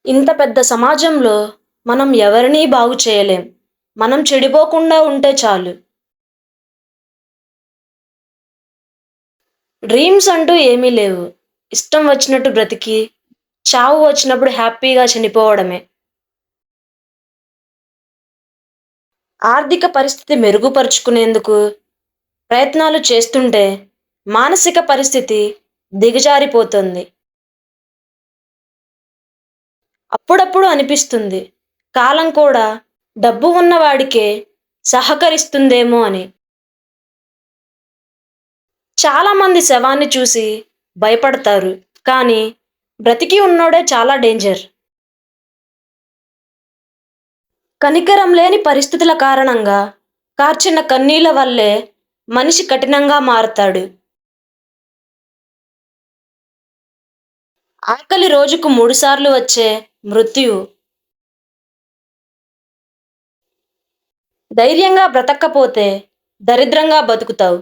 ఇంత పెద్ద సమాజంలో మనం ఎవరినీ బాగు చేయలేం. మనం చెడిపోకుండా ఉంటే చాలు. డ్రీమ్స్ అంటూ ఏమీ లేవు. ఇష్టం వచ్చినట్టు బ్రతికి, చావు వచ్చినప్పుడు హ్యాపీగా చనిపోవడమే. ఆర్థిక పరిస్థితి మెరుగుపరుచుకునేందుకు ప్రయత్నాలు చేస్తుంటే, మానసిక పరిస్థితి దిగజారిపోతుంది. అప్పుడప్పుడు అనిపిస్తుంది. కాలం కూడా డబ్బు ఉన్నవాడికే సహకరిస్తుందేమో అని. చాలామంది శవాన్ని చూసి భయపడతారు. కానీ బ్రతికి ఉన్నోడే చాలా డేంజర్. కనికరం లేని పరిస్థితుల కారణంగా కార్చిన కన్నీళ్ల వల్లే మనిషి కఠినంగా మారతాడు. ఆకలి రోజుకు 3 సార్లు వచ్చే మృత్యువు. ధైర్యంగా బ్రతక్కపోతే దరిద్రంగా బతుకుతావు.